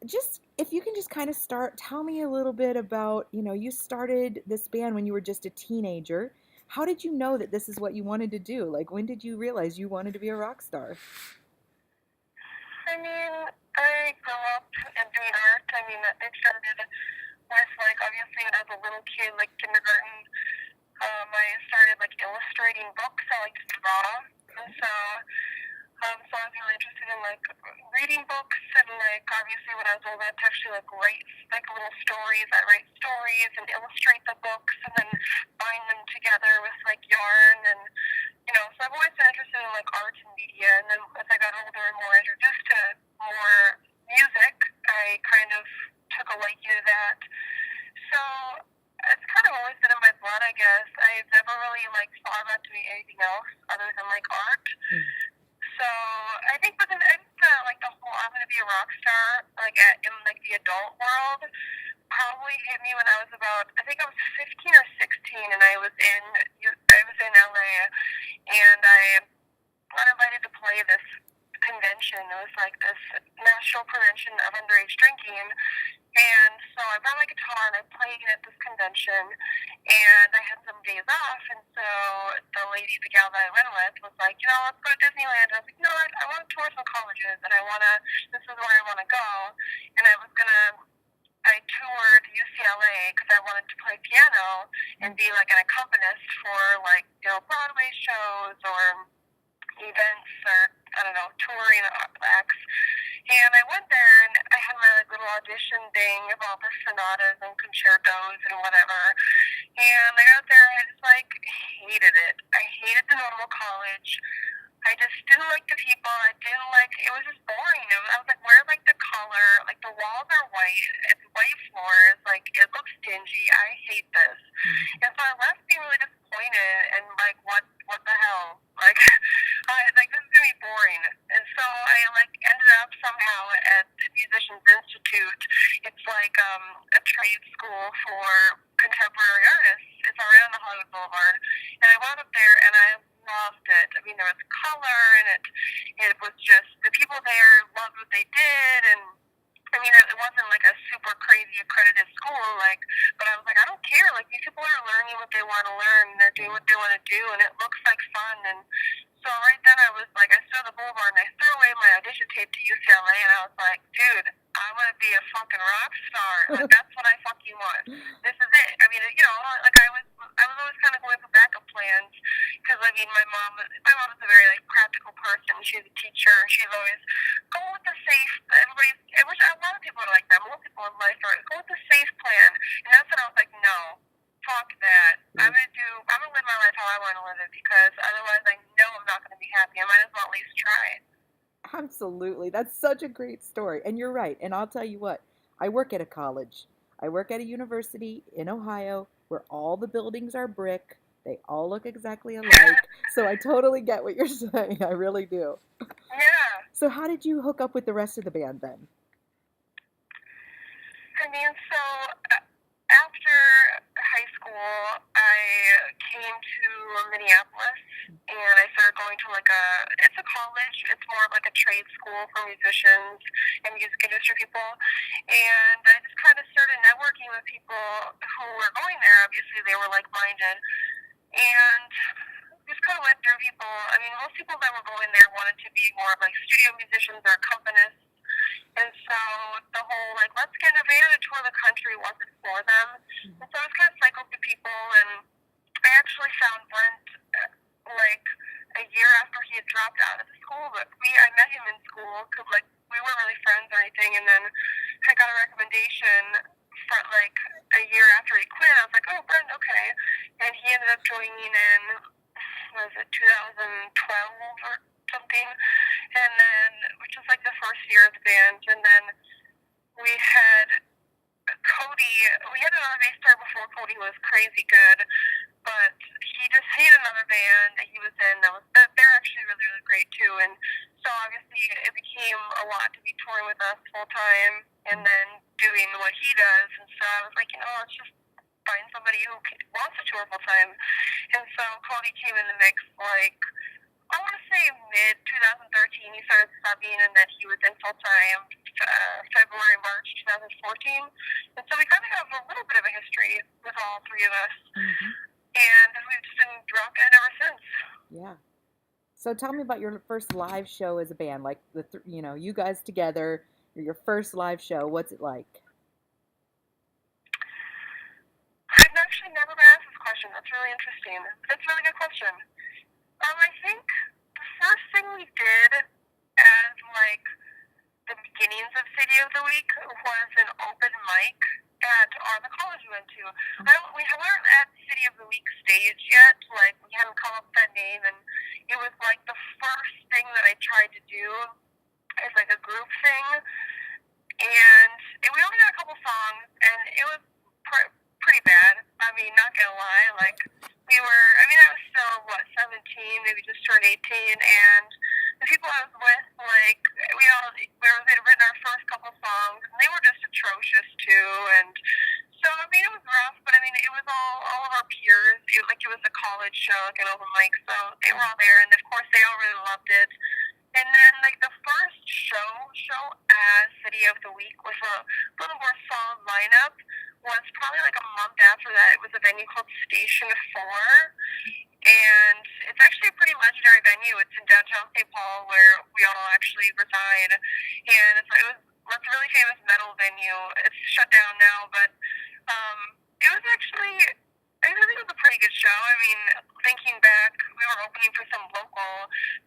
Just if you can just kind of start, tell me a little bit about, you started this band when you were just a teenager. How did you know that this is what you wanted to do? Like, when did you realize you wanted to be a rock star? I mean, I grew up in doing art. I mean, it started with, like, obviously when I was a little kid, like kindergarten, I started, like, illustrating books. I like to draw. And so I was really interested in, like, reading books. And, like, obviously when I was older, I'd actually, like, write, like, little stories. I write stories and illustrate the books and then bind them together with, like, yarn. And, so I've always been interested in, like, art and media. And then as I got older and more introduced to more music, I kind of took a liking to that. So it's kind of always been in my blood, I guess. I've never really, like, thought about doing anything else other than, like, art. Mm. So I think within like the whole I'm gonna be a rock star like in like the adult world probably hit me when I was about I think I was 15 or 16 and I was in LA and I got invited to play this convention. It was like this national prevention of underage drinking. And so I brought my guitar and I played at this convention and I had some days off and so the gal that I went with was like, let's go to Disneyland. And I was like, I want to tour some colleges and this is where I want to go. And I toured UCLA because I wanted to play piano and be like an accompanist for like, Broadway shows or events or I don't know, touring acts. And I went there and I had my like little audition thing of all the sonatas and concertos and whatever. And I got there and I just like hated it. I hated the normal college. I just didn't like the people. I didn't like it was just boring. I was like, where's like the color? Like the walls are white. It's white floors. Like it looks dingy. I hate this. And so I left being really disappointed and like what the hell? Like I was like this is gonna be boring. And so I like ended up somehow at the Musicians Institute. It's like a trade school for contemporary artists. It's around the Hollywood Boulevard. And I wound up there and I loved it. I mean there was color and it was just the people there loved what they did and I mean, it wasn't like a super crazy accredited school, like, but I was like, I don't care. Like, these people are learning what they want to learn, and they're doing what they want to do, and it looks like fun. And so right then I was like, I stood on the boulevard, and I threw away my audition tape to UCLA, and I was like, dude, I want to be a fucking rock star. Like, that's what I fucking want. This is it. I mean, like, I was always kind of going for backup plans, because, I mean, my mom is a very, like, practical person. She's a teacher. She's always, go with the safe, which a lot of people are like that. Most people in life are, go with the safe plan. And that's when I was like, no, fuck that. I'm gonna live my life how I want to live it because otherwise I know I'm not gonna be happy. I might as well at least try. Absolutely. That's such a great story. And you're right. And I'll tell you what, I work at a college. I work at a university in Ohio where all the buildings are brick. They all look exactly alike. So I totally get what you're saying. I really do. Yeah. So how did you hook up with the rest of the band then? I mean, so after high school, I came to Minneapolis and I started going to it's a college. It's more of like a trade school for musicians and music industry people. And I just kind of started networking with people who were going there. Obviously, they were like-minded. And just kind of went through people. I mean, most people that were going there wanted to be more of like studio musicians or accompanists. And so the whole, like, let's get in a van and tour the country wasn't for them. And so I was kind of cycled to people, and I actually found Brent, like, a year after he had dropped out of the school. But I met him in school because, like, we weren't really friends or anything. And then I got a recommendation for, like, a year after he quit. I was like, oh, Brent, okay. And he ended up joining in, was it 2012 or something? And then, which was like the first year of the band, and then we had Cody. We had another bass player before Cody was crazy good, but he had another band that he was in they're actually really really great too. And so obviously it became a lot to be touring with us full time, and then doing what he does. And so I was like, let's just find somebody who wants to tour full time. And so Cody came in the mix like. I want to say mid 2013 he started subbing and then he was in full time 2014. And so we kind of have a little bit of a history with all three of us. Mm-hmm. And we've just been rocking it ever since. Yeah. So tell me about your first live show as a band, like you guys together, your first live show. What's it like? I've actually never been asked this question. That's really interesting. That's a really good question. I think the first thing we did as like the beginnings of City of the Week was an open mic at the college we went to. We weren't at City of the Week stage yet. Like we hadn't come up with that name, and it was like the first thing that I tried to do as like a group thing. And we only had a couple songs, and it was pretty bad. I mean, not gonna lie, like I was still 17, maybe just turned 18, and the people I was with, like we had written our first couple songs, and they were just atrocious too. And so I mean, it was rough, but I mean, it was all of our peers. It was a college show, like an open mic, so they were all there, and of course they all really loved it. And then, like, the first show as City of the Week with a little more solid lineup was probably like a month after that. It was a venue called Station 4. And it's actually a pretty legendary venue. It's in downtown St. Paul where we all actually reside. And it's a really famous metal venue. It's shut down now, but it was actually, I think it was a pretty good show. I mean, thinking back, we were opening for some local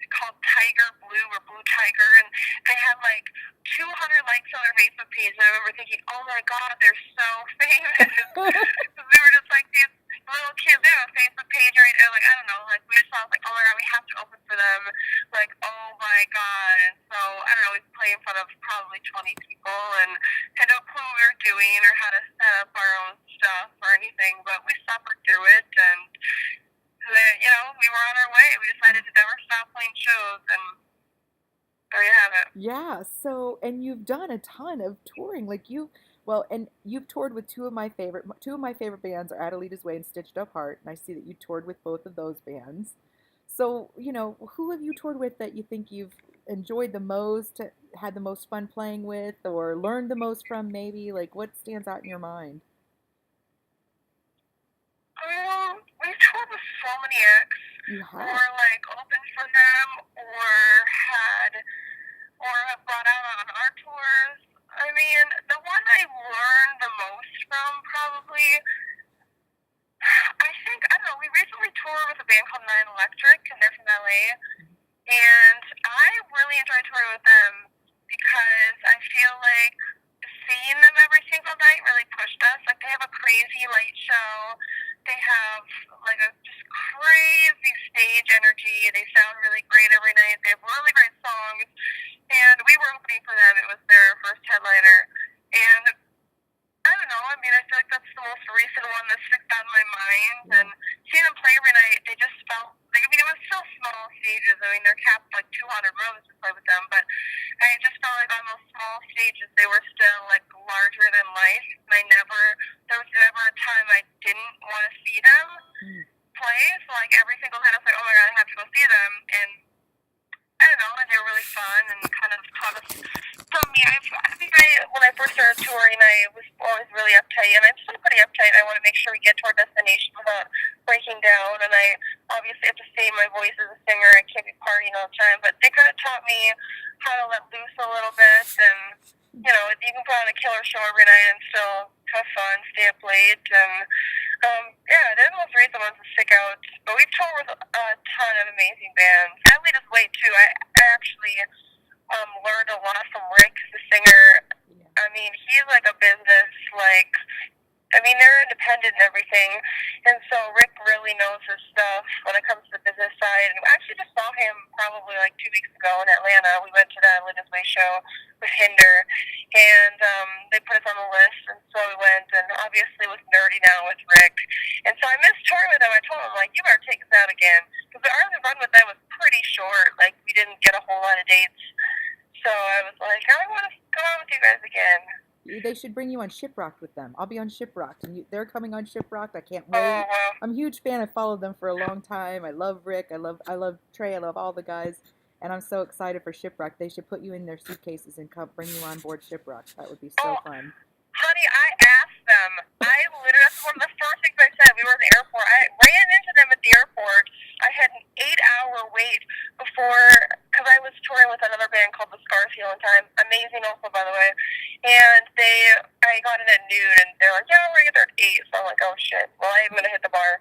called Tiger Blue or Blue Tiger, and they had like 200 likes on their Facebook page. And I remember thinking, oh my God, they're so famous. We were just like these little kids. They have a Facebook page right now. Like, I don't know, like we just thought like, oh my God, we have to open for them. Like, oh my God. And so, I don't know, we played in front of probably 20 people and had no clue what we were doing or how to set up our own stuff or anything, but we suffered through it, and we were on our way. We decided to never stop playing shows, and there you have it. Yeah. So, and you've done a ton of touring, and you've toured with two of my favorite bands are Adelita's Way and Stitched Up Heart, and I see that you toured with both of those bands. So, who have you toured with that you think you've enjoyed the most, had the most fun playing with, or learned the most from, maybe? Like, what stands out in your mind? We toured with so many acts, You have. or like opened for them, or have brought out on our tours. I mean, the one I learned the most from probably, I don't know, we recently toured with a band called Nine Electric, and they're from LA, and I really enjoyed touring with them because I feel like seeing them every single night really pushed us. Like, they have a crazy light show. They have like a just crazy stage energy. They sound really great every night. They have really great songs. And we were opening for them. It was their first headliner. And I don't know. I mean, I feel like that's the most recent one that sticks out in my mind. And seeing them play every night, they just felt like, I mean, it was still small stages. I mean, they're capped like 200 rooms to play with them. But I just felt like on those small stages, they were still like larger than life. And there was never a time I didn't want to see them play. So like every single time I was like, oh my God, I have to go see them. And I don't know, and they were really fun and kind of taught us. So me, I think when I first started touring, I was always really uptight, and I'm still pretty uptight. I want to make sure we get to our destination without breaking down, and I obviously have to save my voice as a singer. I can't be partying all the time, but they kind of taught me how to let loose a little bit, and you can put on a killer show every night and still have fun, stay up late, and they're the most recent ones to stick out. But we've toured with a ton of amazing bands. Adelita's Way too. I actually learned a lot from Rick, the singer. I mean, he's like a business, they're independent and everything. And so Rick really knows his stuff when it comes to the business side. And I actually just saw him probably like 2 weeks ago in Atlanta. We went to that Adelita's Way show with Hinder, and they put us on the list, and so we went, and obviously was nerdy now with Rick. And so I missed touring with him. I told him, like, you better take us out again. Because the early run with them was pretty short. Like, we didn't get a whole lot of dates. So I was like, I want to go out with you guys again. They should bring you on Shiprocked with them. I'll be on Shiprocked, and they're coming on Shiprocked. I can't wait. Oh, wow. I'm a huge fan. I followed them for a long time. I love Rick. I love Trey. I love all the guys, and I'm so excited for Shiprocked. They should put you in their suitcases and bring you on board Shiprocked. That would be so fun. them. I literally, that's one of the first things I said. We were at the airport. I ran into them at the airport. I had an 8-hour wait before, because I was touring with another band called the Scars Healing Time. Amazing also, by the way. And I got in at noon, and they're like, yeah, we're going to get there at 8. So I'm like, oh shit, well, I'm going to hit the bar.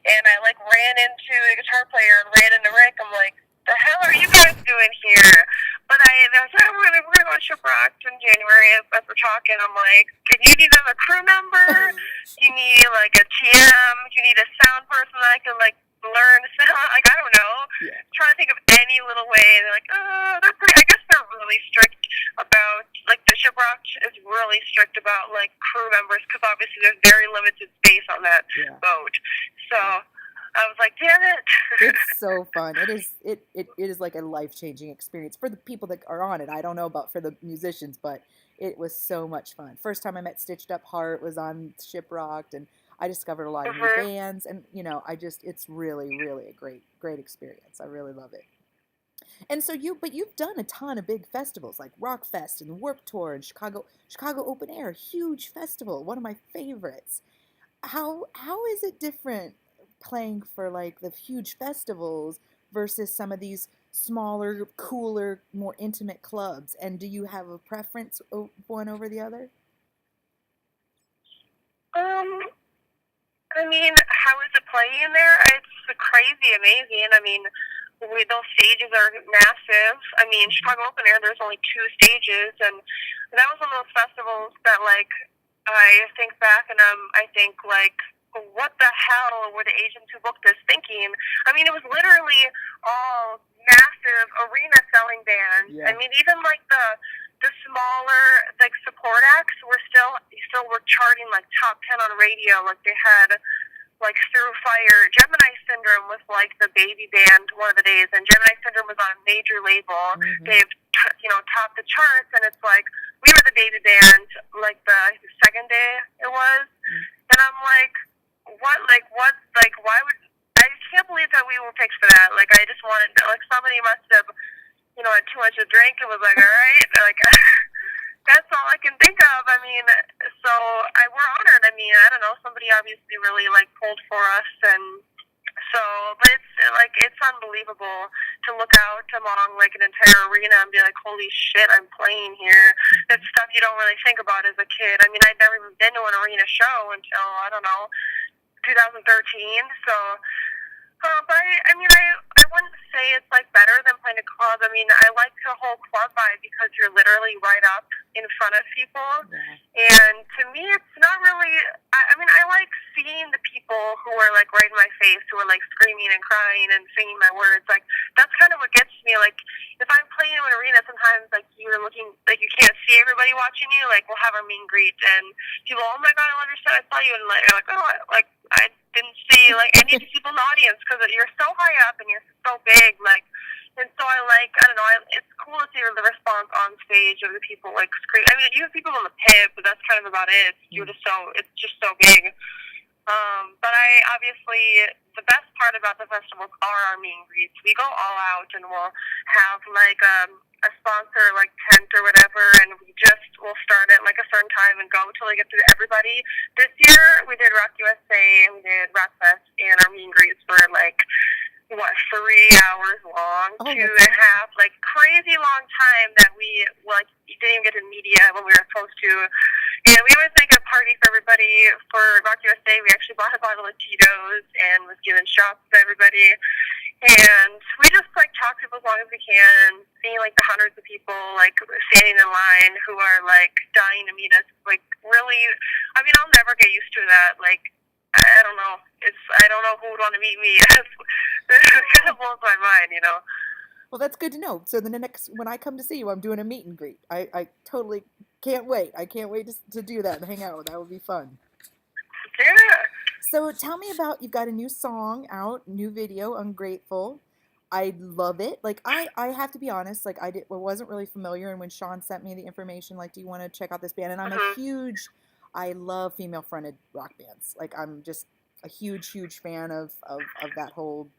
And I like ran into the guitar player and ran into Rick. I'm like, the hell are you guys doing here? But they're like, yeah, we're gonna go to Shipwrecked in January as we're talking. I'm like, do you need a crew member? Do you need like a TM? Do you need a sound person that I can like learn to sound? Like, I don't know. Yeah. Trying to think of any little way. And they're like, they're pretty, I guess they're really strict about, like, the Shipwrecked is really strict about like crew members, because obviously there's very limited space on that boat. So I was like, damn it. It's so fun. It is like a life-changing experience for the people that are on it. I don't know about for the musicians, but it was so much fun. First time I met Stitched Up Heart was on Shiprocked, and I discovered a lot of new bands, and it's really, really a great experience. I really love it. And so you've done a ton of big festivals like Rock Fest and Warped Tour and Chicago Open Air, huge festival, one of my favorites. How is it different playing for like the huge festivals versus some of these smaller, cooler, more intimate clubs? And do you have a preference one over the other? I mean, how is it playing there? It's crazy amazing. I mean, those stages are massive. I mean, Chicago Open Air, there's only 2 stages, and that was one of those festivals that, like, I think back and I think, like, what the hell were the agents who booked this thinking? I mean, it was literally all massive arena selling bands. Yeah. I mean, even like the smaller like support acts were still were charting like top 10 on radio. Like they had like Through Fire, Gemini Syndrome was like the baby band one of the days, and Gemini Syndrome was on a major label. Mm-hmm. They've topped the charts, and it's like we were the baby band like the second day it was, and I'm like. Why would, I can't believe that we were picked for that. Like, I just wanted, like, somebody must have, had too much to drink and was like, all right, like, that's all I can think of. I mean, so we're honored. I mean, I don't know, somebody obviously really, like, pulled for us, and so, but it's unbelievable to look out among, like, an entire arena and be like, holy shit, I'm playing here. That's stuff you don't really think about as a kid. I mean, I'd never even been to an arena show until, I don't know, 2013, so, but I mean, I wouldn't say it's, like, better than playing a club. I mean, I like the whole club vibe because you're literally right up in front of people, and to me, it's not really, I mean, I like seeing the people who are, like, right in my face, who are, like, screaming and crying and singing my words. Like, that's kind of what gets me. Like, if I'm playing in an arena, sometimes, like, you're looking, like, you can't see everybody watching you. Like, we'll have our meet and greet, and people, oh my god, I understand, I saw you, and, like, you're like, oh, like, I didn't see, like, any of the people in the audience, because you're so high up, and you're so big, like, and so I don't know, it's cool to see the response on stage of the people, like, scream. I mean, you have people in the pit, but that's kind of about it. It's just so big. But obviously, the best part about the festivals are our meet and greets. We go all out, and we'll have, like, a sponsor, like, tent or whatever, and we'll start at, like, a certain time and go till we get through everybody. This year, we did Rock USA, and we did Rock Fest, and our meet and greets were, like, 3 hours long, 2.5, like, crazy long time that we, like, didn't even get to media when we were supposed to. And we always make a party for everybody. For Rock USA, we actually bought a bottle of Tito's and was giving shots to everybody. And we just, like, talk to people as long as we can, seeing, like, the hundreds of people, like, standing in line who are, like, dying to meet us. Like, really, I mean, I'll never get used to that. Like, I don't know. I don't know who would want to meet me. It kind of blows my mind, Well, that's good to know. So when I come to see you, I'm doing a meet and greet. I totally can't wait. I can't wait to do that and hang out. That would be fun. Yeah. So tell me about, you've got a new song out, new video, Ungrateful. I love it. Like, I have to be honest, like, I wasn't really familiar, and when Sean sent me the information, like, do you want to check out this band? And I'm I love female-fronted rock bands. Like, I'm just a huge fan of that whole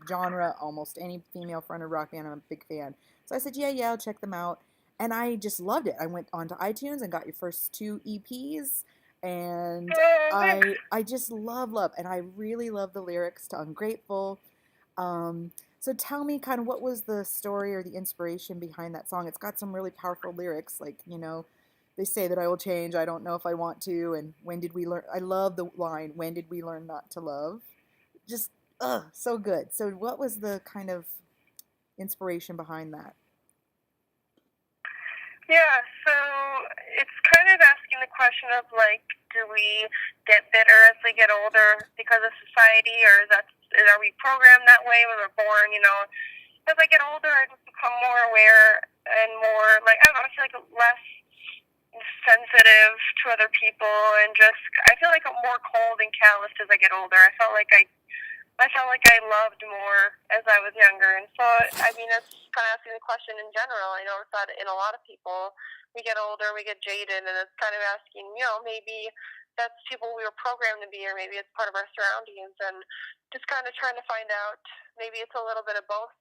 genre. Almost any female-fronted rock band, I'm a big fan. So I said, yeah, I'll check them out. And I just loved it. I went onto iTunes and got your first 2 EPs, And Oh, thanks. I just love, and I really love the lyrics to Ungrateful. So tell me kind of what was the story or the inspiration behind that song? It's got some really powerful lyrics, like, they say that I will change, I don't know if I want to, and when did we learn? I love the line, when did we learn not to love? Just, so good. So what was the kind of inspiration behind that? Yeah, so it's kind of asking the question of like, do we get bitter as we get older because of society, or are we programmed that way when we're born? As I get older, I just become more aware and more like I don't know. I feel like less sensitive to other people, and just I feel like I'm more cold and calloused as I get older. I felt like I loved more as I was younger. And so, I mean, it's kind of asking the question in general. I notice that in a lot of people, we get older, we get jaded, and it's kind of asking, maybe that's people we were programmed to be, or maybe it's part of our surroundings, and just kind of trying to find out maybe it's a little bit of both.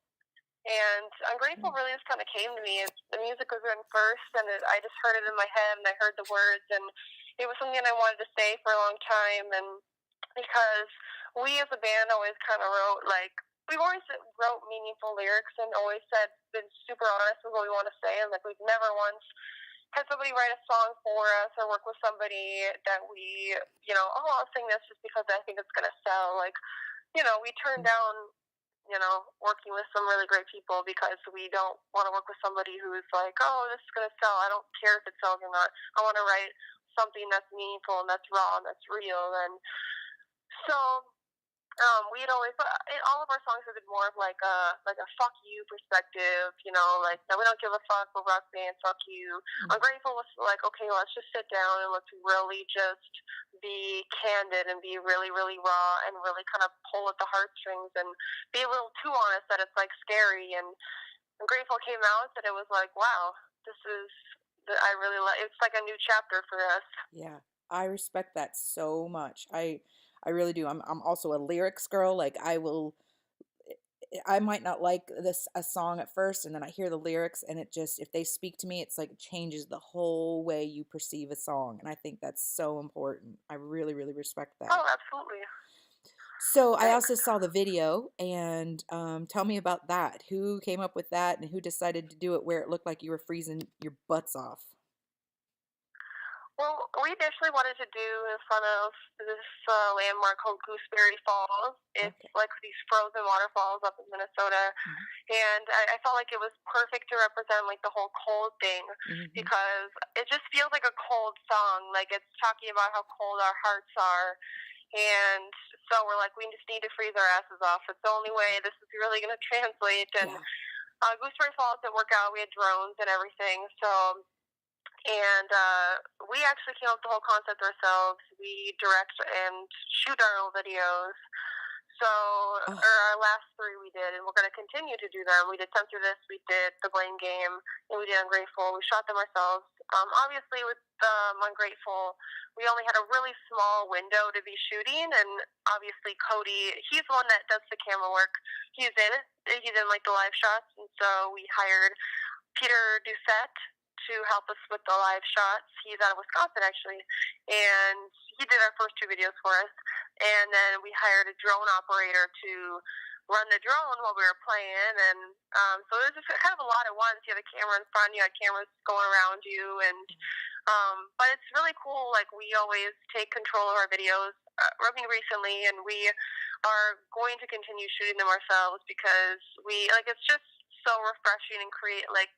And Ungrateful really just kind of came to me. The music was written first, and I just heard it in my head, and I heard the words, and it was something I wanted to say for a long time. And because we as a band always kind of we've always wrote meaningful lyrics and always been super honest with what we want to say, and like we've never once had somebody write a song for us or work with somebody that we, I'll sing this just because I think it's going to sell. Like, we turn down, working with some really great people because we don't want to work with somebody who's like, oh, this is going to sell. I don't care if it sells or not. I want to write something that's meaningful and that's raw and that's real. And so we'd always all of our songs have been more of like a fuck you perspective, like no, we don't give a fuck, we're rock band, fuck you. Ungrateful was like, okay, let's just sit down and let's really just be candid and be really, really raw and really kind of pull at the heartstrings and be a little too honest that it's like scary. And Ungrateful came out and it was like, wow, this is I really like. It's like a new chapter for us. Yeah, I respect that so much. I really do. I'm also a lyrics girl. Like I might not like this a song at first, and then I hear the lyrics, and it just if they speak to me, it's like it changes the whole way you perceive a song, and I think that's so important. I really, really respect that. Oh, absolutely. So I Thanks. also saw the video, and tell me about that. Who came up with that, and who decided to do it where it looked like you were freezing your butts off? Well, we initially wanted to do in front of this landmark called Gooseberry Falls. It's Okay. like these frozen waterfalls up in Minnesota, Hmm. and I felt like it was perfect to represent like the whole cold thing Hmm. because it just feels like a cold song. Like it's talking about how cold our hearts are, and so we're like, we just need to freeze our asses off. It's the only way this is really going to translate. And Yeah. Gooseberry Falls didn't work out. We had drones and everything, so and we actually came up with the whole concept ourselves. We direct and shoot our own videos. So, Oh, or our last three we did, and we're going to continue to do them. We did Censor This, we did The Blame Game, and we did Ungrateful. We shot them ourselves. Obviously, with Ungrateful, we only had a really small window to be shooting, and obviously Cody, he's the one that does the camera work. He's in it. He's in like the live shots, and so we hired Peter Doucette to help us with the live shots. He's out of Wisconsin, actually, and he did our first two videos for us. And then we hired a drone operator to run the drone while we were playing. And so it was just kind of a lot at once. You had a camera in front, you had cameras going around you, and but it's really cool. Like we always take control of our videos. Recently, and we are going to continue shooting them ourselves because we like it's just so refreshing and create like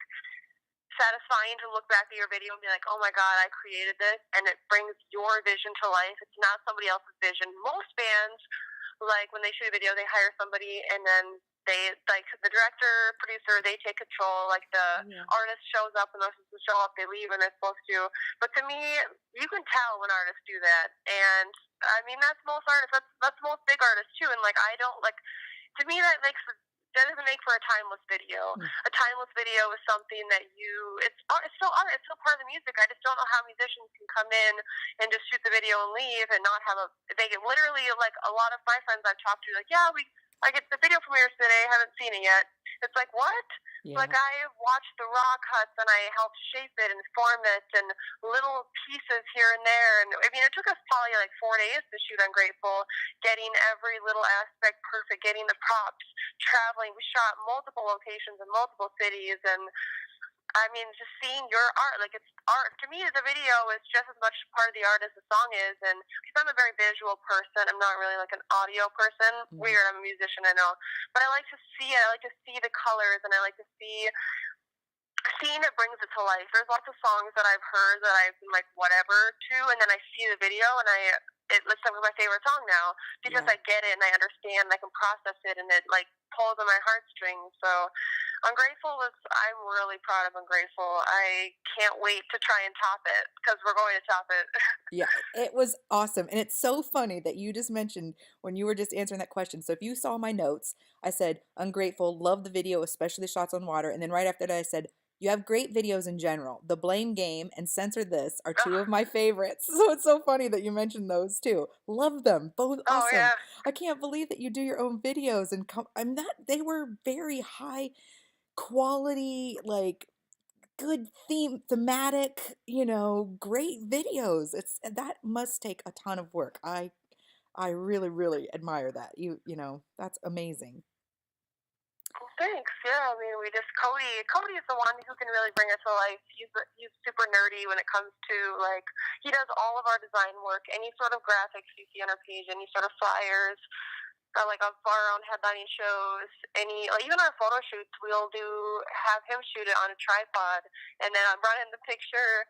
satisfying to look back at your video and be like, oh my God, I created this, and it brings your vision to life. It's not somebody else's vision. Most bands, like when they shoot a video, they hire somebody and then they, like the director, producer, they take control. Like the yeah. artist shows up and they're supposed to show up, they leave when they're supposed to. But to me, you can tell when artists do that. And I mean, that's most artists, that's most big artists too. And like, I don't like, to me, that doesn't make for a timeless video. Mm. A timeless video is something that it's still art, it's still part of the music. I just don't know how musicians can come in and just shoot the video and leave and not have they get literally like a lot of my friends I've talked to like, yeah, I get the video premieres today. I haven't seen it yet. It's like, what? Yeah. Like, I watched the raw cuts and I helped shape it and form it and little pieces here and there. And I mean, it took us probably like 4 days to shoot Ungrateful, getting every little aspect perfect, getting the props, traveling. We shot multiple locations in multiple cities, and I mean, just seeing your art, like, it's art. To me, the video is just as much part of the art as the song is. And because I'm a very visual person, I'm not really like an audio person. Mhm. Weird, I'm a musician, I know. But I like to see it. I like to see the colors, and I like to see seeing it brings it to life. There's lots of songs that I've heard that I've been like whatever to, and then I see the video and it's like my favorite song now because Yeah. I get it and I understand and I can process it and it like pulls on my heartstrings. So I'm really proud of Ungrateful. I can't wait to try and top it because we're going to top it. Yeah, it was awesome, and it's so funny that you just mentioned when you were just answering that question. So if you saw my notes, I said, "Ungrateful, love the video, especially the shots on water," and then right after that I said, "You have great videos in general. The Blame Game and Censor This are two of my favorites." So it's so funny that you mentioned those too. Love them, both Oh awesome. yeah. I can't believe that you do your own videos and I'm not they were very high quality, like good thematic, great videos. That must take a ton of work. I really, really admire that. That's amazing. Thanks. Yeah, I mean, we just Cody. Cody is the one who can really bring it to life. He's super nerdy when it comes to like he does all of our design work, any sort of graphics you see on our page, any sort of flyers, like on our own headlining shows, any like even our photo shoots, we'll have him shoot it on a tripod, and then I'm running the picture.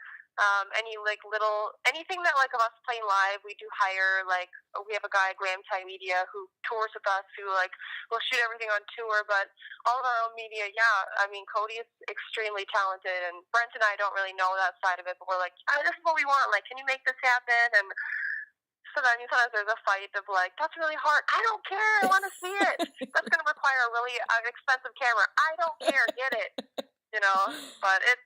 Any like little anything that like of us playing live, we do hire like we have a guy Graham Ty Media who tours with us who like will shoot everything on tour, but all of our own media, yeah. I mean, Cody is extremely talented, and Brent and I don't really know that side of it, but we're like, this is what we want. Like, can you make this happen? And so then sometimes there's a fight of like, that's really hard. I don't care. I want to see it. That's going to require a really expensive camera. I don't care. Get it. But it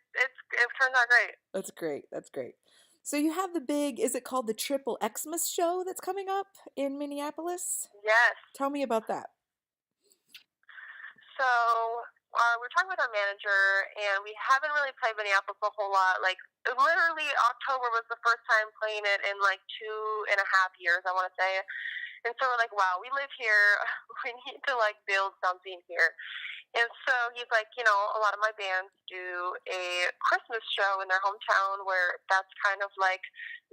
turns out great. That's great. That's great. So you have the big, is it called the Triple Xmas show that's coming up in Minneapolis? Yes. Tell me about that. So we're talking with our manager, and we haven't really played Minneapolis a whole lot. Like, literally, October was the first time playing it in like 2.5 years, I want to say. And so we're like, wow, we live here. We need to like build something here. And so he's like, a lot of my bands do a Christmas show in their hometown where that's kind of like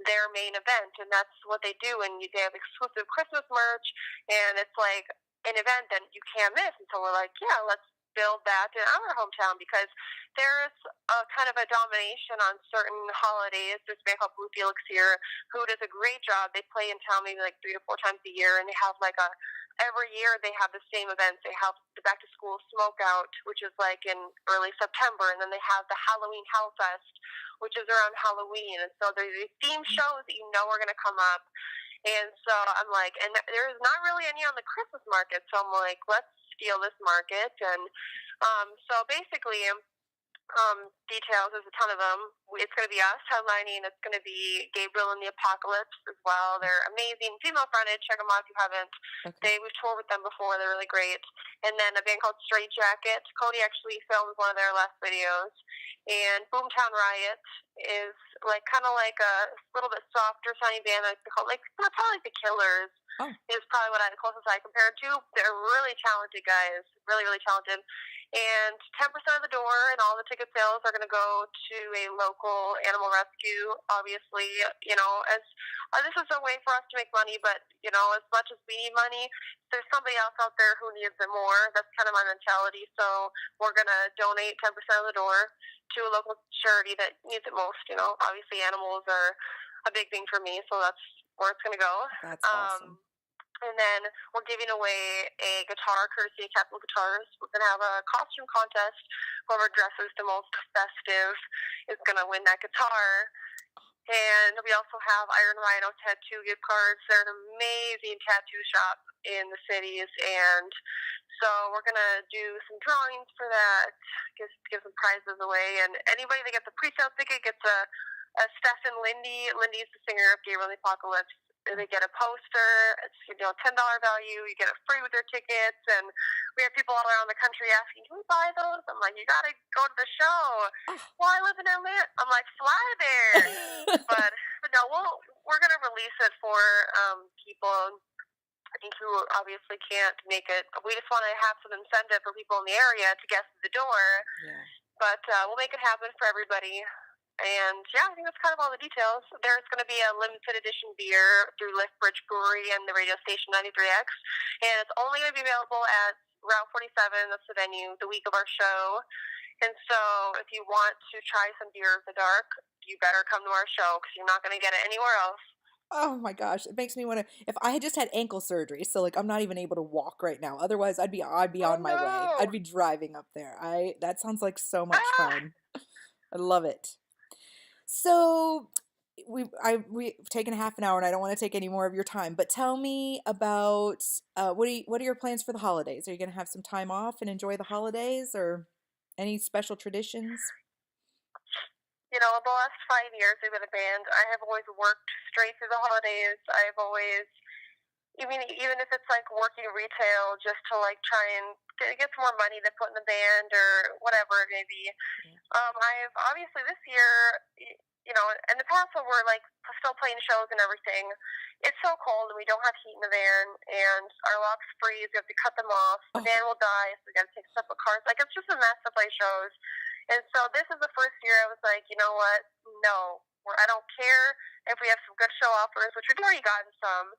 their main event, and that's what they do. And they have exclusive Christmas merch, and it's like an event that you can't miss. And so we're like, yeah, let's build that in our hometown because there is a kind of a domination on certain holidays. This band called Blue Felix here, who does a great job. They play in town maybe like 3 or 4 times a year, and they have like every year they have the same events. They have the back to school smoke out, which is like in early September, and then they have the Halloween Hellfest, which is around Halloween. And so there's these theme shows that are going to come up. And so I'm like, and there's not really any on the Christmas market. So I'm like, let's steal this market. And so basically, details. There's a ton of them. It's going to be us headlining. It's going to be Gabriel and the Apocalypse as well. They're amazing, female fronted. Check them out if you haven't. Okay. We've toured with them before. They're really great. And then a band called Straight Jacket. Cody actually filmed one of their last videos. And Boomtown Riot is like kind of like a little bit softer sounding band. Like called probably like the Killers. Oh. Is probably the closest I compare it to. They're really talented guys. Really, really talented. And 10% of the door and all the ticket sales are going to go to a local animal rescue. Obviously, as this is a way for us to make money, but as much as we need money, there's somebody else out there who needs it more. That's kind of my mentality. So we're going to donate 10% of the door to a local charity that needs it most. Obviously animals are a big thing for me, so that's where it's going to go. That's awesome. And then we're giving away a guitar courtesy of Capital Guitars. We're going to have a costume contest. Whoever dresses the most festive is going to win that guitar. And we also have Iron Rhino tattoo gift cards. They're an amazing tattoo shop in the cities. And so we're going to do some drawings for that, give some prizes away. And anybody that gets a pre-sale ticket gets a Stef and Lindy. Lindy's the singer of Gabriel and the Apocalypse. They get a poster. It's $10 value. You get it free with their tickets, and we have people all around the country asking, "Can we buy those?" I'm like, "You got to go to the show." Oh. Well, I live in LA. I'm like, "Fly there." But no, we're gonna release it for people who obviously can't make it. We just want to have some incentive for people in the area to get through the door. Yeah. But we'll make it happen for everybody. And yeah, I think that's kind of all the details. There's going to be a limited edition beer through Lift Bridge Brewery and the radio station 93X. And it's only going to be available at Route 47. That's the venue, the week of our show. And so if you want to try some beer in the dark, you better come to our show because you're not going to get it anywhere else. Oh my gosh, it makes me want to. If I had just had ankle surgery, so like I'm not even able to walk right now. Otherwise, I'd be on my way. I'd be driving up there. That sounds like so much fun. I love it. So we've taken half an hour, and I don't want to take any more of your time. But tell me about what are your plans for the holidays? Are you gonna have some time off and enjoy the holidays, or any special traditions? The last 5 years we've been a band, I have always worked straight through the holidays. I've always, even if it's like working retail just to like try and get some more money to put in the band or whatever it may be. Yeah. I've obviously this year, in the past when we're like still playing shows and everything, it's so cold and we don't have heat in the van and our locks freeze. We have to cut them off. The van will die, so we got to take separate cars. Like it's just a mess to play shows. And so this is the first year I was like, you know what? No, I don't care if we have some good show offers, which we've already gotten some.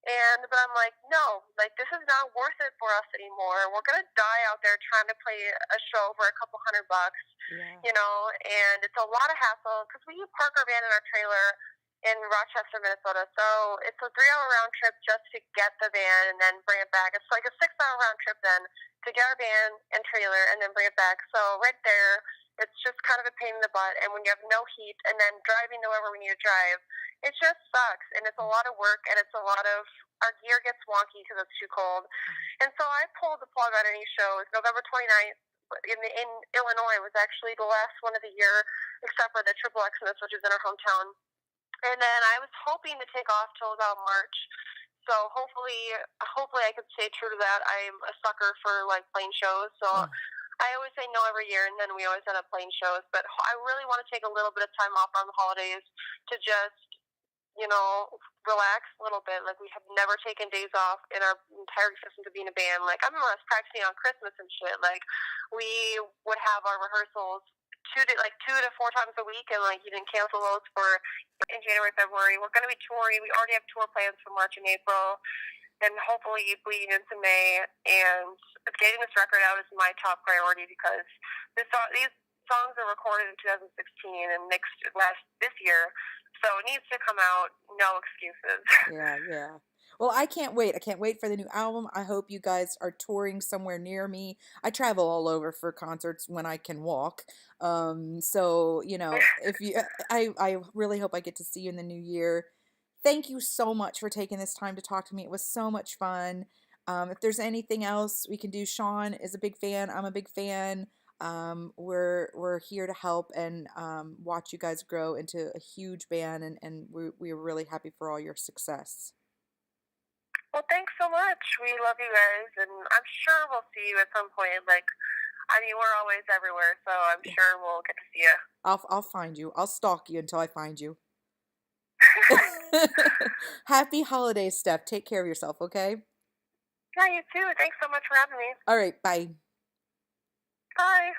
But I'm like, no, like this is not worth it for us anymore. We're gonna die out there trying to play a show for a couple $100, and it's a lot of hassle because we park our van in our trailer in Rochester, Minnesota. So it's a 3-hour round trip just to get the van and then bring it back. It's like a 6-hour round trip then to get our van and trailer and then bring it back. So right there, it's just kind of a pain in the butt. And when you have no heat and then driving to wherever we need to drive, it just sucks. And it's a lot of work and it's a lot of, our gear gets wonky because it's too cold. And so I pulled the plug on any shows. November 29th in Illinois was actually the last one of the year, except for the Triple Xmas, which is in our hometown. And then I was hoping to take off till about March. So hopefully I could stay true to that. I'm a sucker for like playing shows. So I always say no every year, and then we always end up playing shows. But I really want to take a little bit of time off on the holidays to just, relax a little bit. Like we have never taken days off in our entire existence of being a band. Like I remember us practicing on Christmas and shit. Like we would have our rehearsals 2 to 4 times a week, and like you didn't cancel those for in January, February. We're going to be touring. We already have tour plans for March and April, and hopefully bleeding into May. And getting this record out is my top priority because these songs are recorded in 2016 and mixed this year, so it needs to come out. No excuses. Yeah. Well, I can't wait. I can't wait for the new album. I hope you guys are touring somewhere near me. I travel all over for concerts when I can walk. So, if you, I really hope I get to see you in the new year. Thank you so much for taking this time to talk to me. It was so much fun. If there's anything else we can do, Sean is a big fan. I'm a big fan. We're here to help and watch you guys grow into a huge band, and we're really happy for all your success. Well, thanks so much. We love you guys, and I'm sure we'll see you at some point. We're always everywhere, so I'm sure we'll get to see you. I'll find you. I'll stalk you until I find you. Happy holidays, Stef. Take care of yourself, okay? Yeah, you too. Thanks so much for having me. All right, bye. Bye.